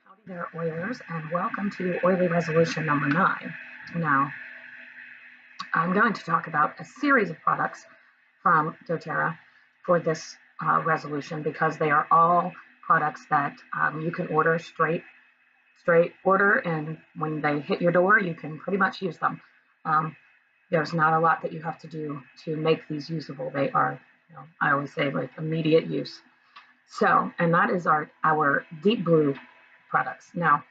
Howdy there, oilers, and welcome to Oily Resolution number 9. Now, I'm going to talk about a series of products from doTERRA for this resolution because they are all products that you can order straight order, and when they hit your door, you can pretty much use them. There's not a lot that you have to do to make these usable. They are, I always say, like immediate use. So, and that is our Deep Blue products. Now,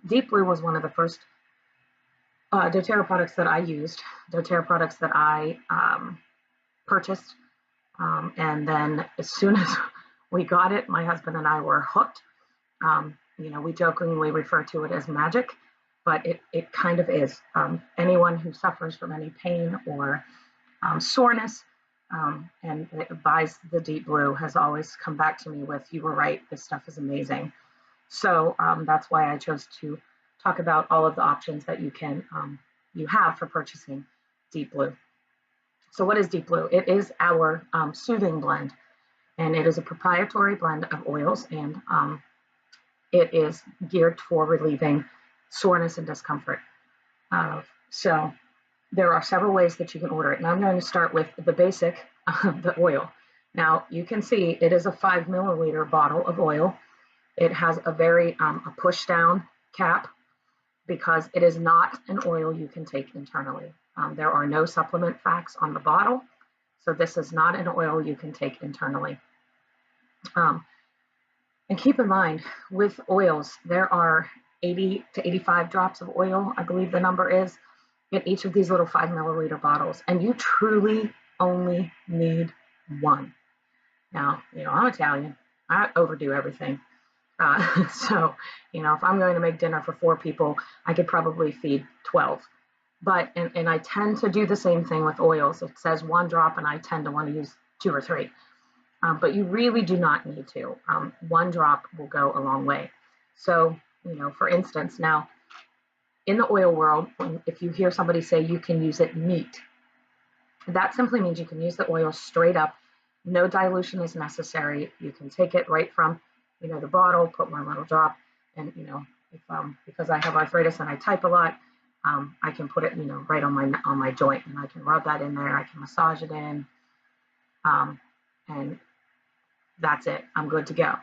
Deep Blue was one of the first doTERRA products that I used, doTERRA products that I purchased. And then as soon as we got it, my husband and I were hooked. We jokingly refer to it as magic, but it kind of is. Anyone who suffers from any pain or soreness and buys the Deep Blue has always come back to me with, "You were right, this stuff is amazing." So that's why I chose to talk about all of the options that you have for purchasing Deep Blue. So what is Deep Blue? It is our soothing blend, and it is a proprietary blend of oils, and it is geared for relieving soreness and discomfort. So there are several ways that you can order it, and I'm going to start with the basic, the oil. Now you can see it is a 5 milliliter bottle of oil. It has a very a push down cap because it is not an oil you can take internally. There are no supplement facts on the bottle, so this is not an oil you can take internally. And keep in mind, with oils, there are 80 to 85 drops of oil, I believe the number is, in each of these little 5 milliliter bottles, and you truly only need one. Now, I'm Italian. I overdo everything. So, if I'm going to make dinner for 4 people, I could probably feed 12. But, and I tend to do the same thing with oils. It says 1 drop, and I tend to want to use 2 or 3. But you really do not need to. 1 drop will go a long way. So, for instance, now, in the oil world, if you hear somebody say you can use it neat, that simply means you can use the oil straight up. No dilution is necessary. You can take it right from the bottle, put 1 little drop, and if because I have arthritis and I type a lot, I can put it right on my joint, and I can rub that in there. I can massage it in, and that's it. I'm good to go.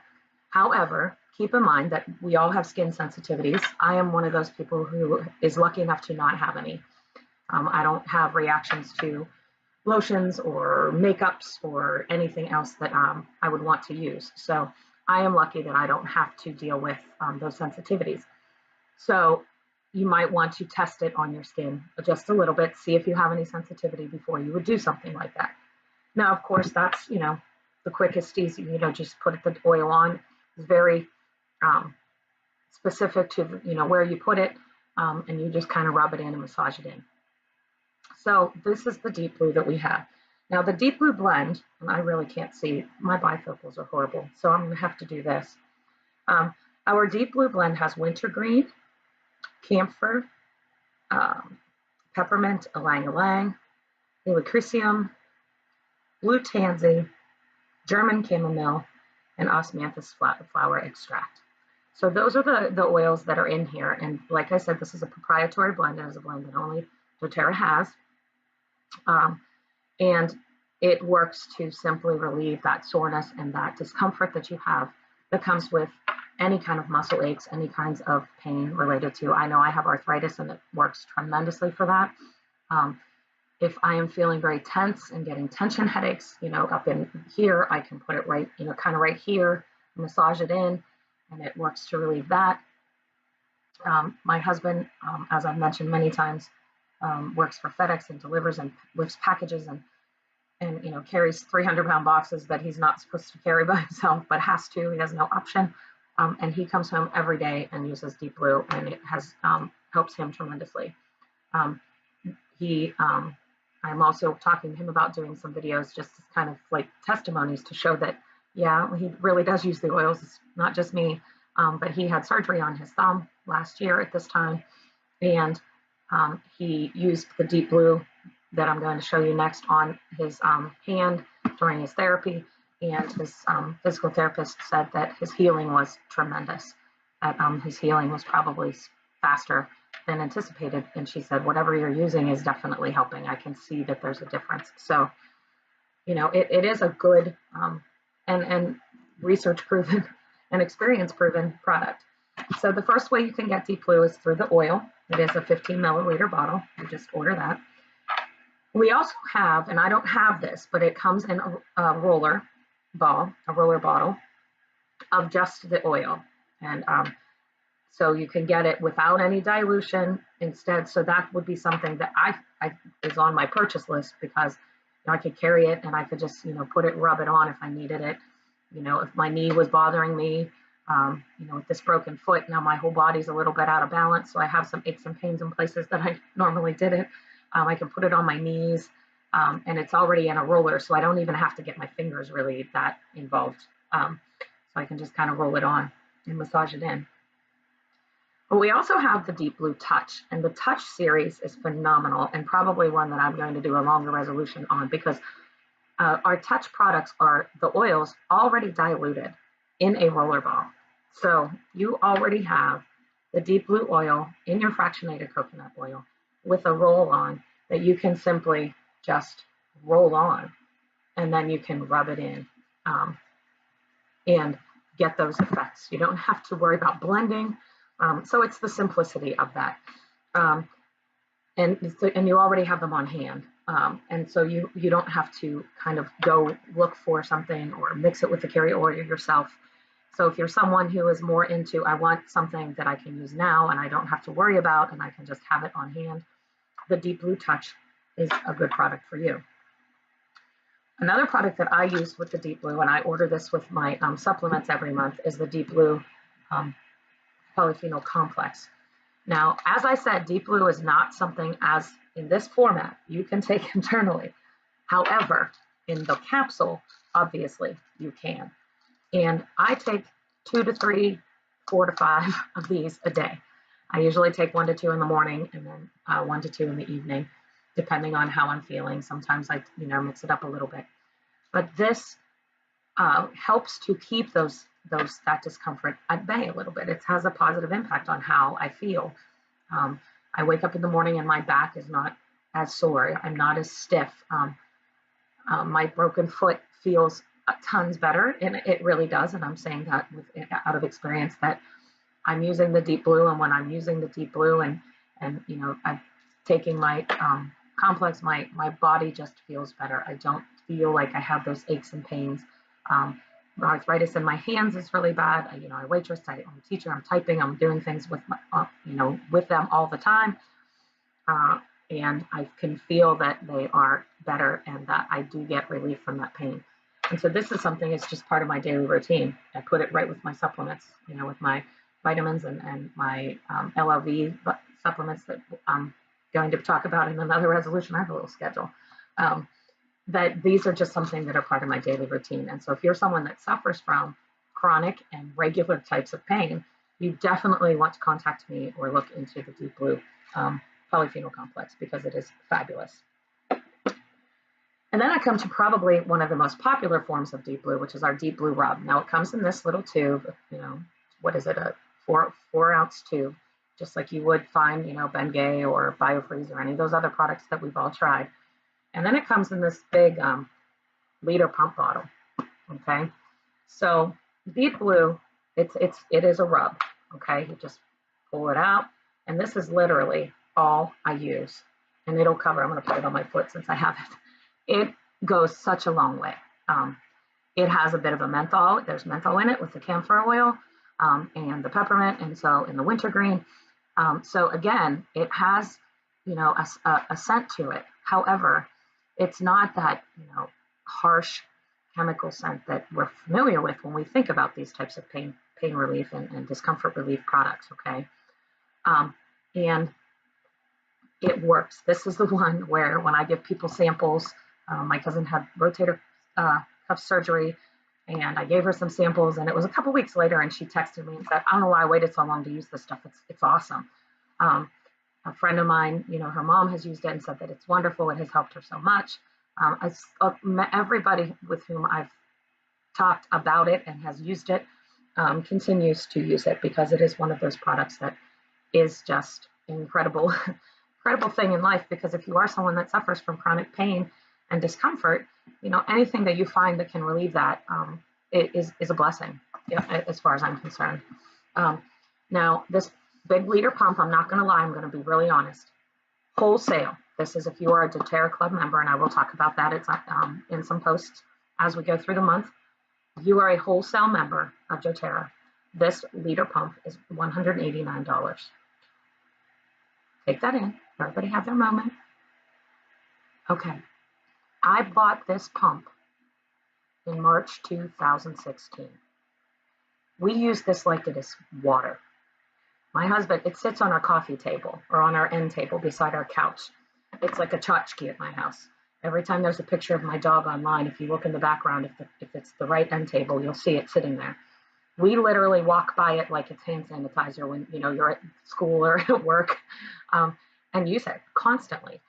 However, keep in mind that we all have skin sensitivities. I am one of those people who is lucky enough to not have any. I don't have reactions to lotions or makeups or anything else that I would want to use. So I am lucky that I don't have to deal with those sensitivities. So you might want to test it on your skin just a little bit, see if you have any sensitivity before you would do something like that. Now, of course, that's, the quickest, easy, just put the oil on. It's very specific to, where you put it, and you just kind of rub it in and massage it in. So this is the Deep Blue that we have. Now the Deep Blue blend, and I really can't see, my bifocals are horrible, so I'm going to have to do this. Our Deep Blue blend has wintergreen, camphor, peppermint, ylang ylang, helichrysum, blue tansy, German chamomile, and osmanthus flower extract. So those are the oils that are in here, and like I said, this is a proprietary blend. It is a blend that only doTERRA has. And it works to simply relieve that soreness and that discomfort that you have that comes with any kind of muscle aches, any kinds of pain related to, I know I have arthritis, and it works tremendously for that. If I am feeling very tense and getting tension headaches, up in here, I can put it right, kind of right here, massage it in, and it works to relieve that. My husband, as I've mentioned many times, works for FedEx and delivers and lifts packages and carries 300-pound boxes that he's not supposed to carry by himself, but has to. He has no option, and he comes home every day and uses Deep Blue, and it has helps him tremendously. I'm also talking to him about doing some videos, just as kind of like testimonies to show that, yeah, he really does use the oils. It's not just me, but he had surgery on his thumb last year at this time, and he used the Deep Blue that I'm going to show you next on his hand during his therapy, and his physical therapist said that his healing was tremendous. that his healing was probably faster than anticipated. And she said, whatever you're using is definitely helping. I can see that there's a difference. So, you know, it is a good and research proven and experience proven product. So the first way you can get Deep Blue is through the oil. It is a 15 milliliter bottle. You just order that. We also have, and I don't have this, but it comes in a roller bottle of just the oil. And so you can get it without any dilution instead. So that would be something that I is on my purchase list, because I could carry it and I could just, put it, rub it on if I needed it. If my knee was bothering me, with this broken foot, now my whole body's a little bit out of balance. So I have some aches and pains in places that I normally didn't. I can put it on my knees, and it's already in a roller. So I don't even have to get my fingers really that involved. So I can just kind of roll it on and massage it in. But we also have the Deep Blue Touch, and the Touch series is phenomenal, and probably one that I'm going to do a longer resolution on, because our Touch products are the oils already diluted in a roller ball. So you already have the Deep Blue oil in your fractionated coconut oil with a roll-on that you can simply just roll on, and then you can rub it in and get those effects. You don't have to worry about blending. So it's the simplicity of that. And you already have them on hand. And so you don't have to kind of go look for something or mix it with the carrier oil yourself. So if you're someone who is more into, I want something that I can use now and I don't have to worry about and I can just have it on hand, the Deep Blue Touch is a good product for you. Another product that I use with the Deep Blue, and I order this with my supplements every month, is the Deep Blue polyphenol complex. Now, as I said, Deep Blue is not something as in this format you can take internally. However, in the capsule, obviously you can. And I take 2 to 3, 4 to 5 of these a day. I usually take 1 to 2 in the morning and then 1 to 2 in the evening, depending on how I'm feeling. Sometimes I, mix it up a little bit. But this helps to keep that discomfort at bay a little bit. It has a positive impact on how I feel. I wake up in the morning and my back is not as sore. I'm not as stiff. My broken foot feels tons better, and it really does. And I'm saying that out of experience, that I'm using the Deep Blue, and when I'm using the Deep Blue and I'm taking my complex, my body just feels better. I don't feel like I have those aches and pains. Arthritis in my hands is really bad. I waitress, I'm a teacher, I'm typing, I'm doing things with with them all the time. And I can feel that they are better and that I do get relief from that pain. And so this is something that's just part of my daily routine. I put it right with my supplements, with my vitamins and my LLV supplements that I'm going to talk about in another resolution. I have a little schedule. That these are just something that are part of my daily routine. And so if you're someone that suffers from chronic and regular types of pain, you definitely want to contact me or look into the Deep Blue polyphenol complex, because it is fabulous. And then I come to probably one of the most popular forms of Deep Blue, which is our Deep Blue Rub. Now it comes in this little tube, what is it, a 4-ounce tube, just like you would find, Bengay or BioFreeze or any of those other products that we've all tried. And then it comes in this big liter pump bottle. Okay, so Deep Blue, it is a rub. Okay, you just pull it out, and this is literally all I use, and it'll cover. I'm going to put it on my foot since I have it. It goes such a long way. It has a bit of a menthol. There's menthol in it with the camphor oil and the peppermint, and so in the wintergreen. So again, it has a scent to it. However, it's not that harsh chemical scent that we're familiar with when we think about these types of pain relief and discomfort relief products. Okay, and it works. This is the one where when I give people samples, my cousin had rotator cuff surgery, and I gave her some samples, and it was a couple weeks later, and she texted me and said, "I don't know why I waited so long to use this stuff. It's awesome." A friend of mine, her mom has used it and said that it's wonderful. It has helped her so much. Everybody with whom I've talked about it and has used it continues to use it because it is one of those products that is just an incredible, incredible thing in life. Because if you are someone that suffers from chronic pain and discomfort, anything that you find that can relieve that is a blessing, as far as I'm concerned. Now, this big liter pump, I'm not going to lie, I'm going to be really honest. Wholesale. This is if you are a doTERRA Club member, and I will talk about that. It's in some posts as we go through the month. If you are a wholesale member of doTERRA, this liter pump is $189. Take that in. Everybody have their moment. Okay. I bought this pump in March 2016. We use this like it is water. My husband, it sits on our coffee table or on our end table beside our couch. It's like a tchotchke at my house. Every time there's a picture of my dog online, if you look in the background, if it's the right end table, you'll see it sitting there. We literally walk by it like it's hand sanitizer when you're at school or at work, and use it constantly.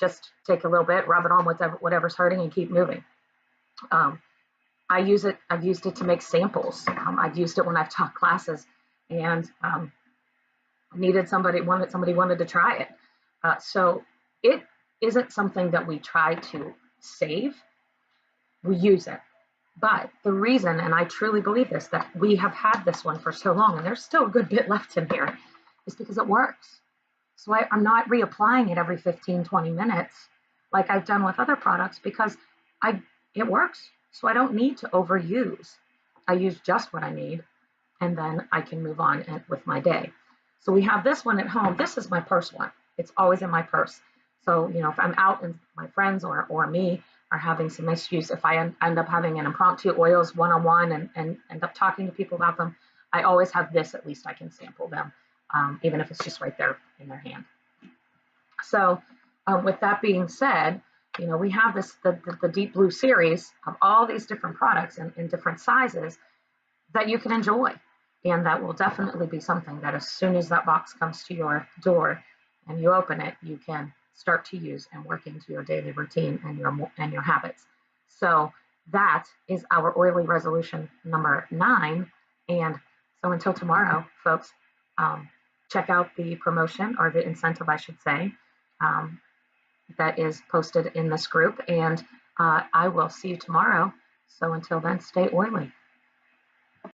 Just take a little bit, rub it on whatever's hurting, and keep moving. I've used it to make samples. I've used it when I've taught classes, and somebody wanted to try it. So it isn't something that we try to save. We use it. But the reason, and I truly believe this, that we have had this one for so long, and there's still a good bit left in here, is because it works. So I'm not reapplying it every 15, 20 minutes like I've done with other products, because it works. So I don't need to overuse. I use just what I need, and then I can move on with my day. So we have this one at home. This is my purse one. It's always in my purse. So, if I'm out and my friends or me are having some issues, if I end up having an impromptu oils one-on-one and end up talking to people about them, I always have this. At least I can sample them, even if it's just right there in their hand. So with that being said, we have the Deep Blue series of all these different products in different sizes that you can enjoy. And that will definitely be something that as soon as that box comes to your door and you open it, you can start to use and work into your daily routine and your habits. So that is our oily resolution number 9. And so until tomorrow, folks, check out the promotion, or the incentive, I should say, that is posted in this group. And I will see you tomorrow. So until then, stay oily.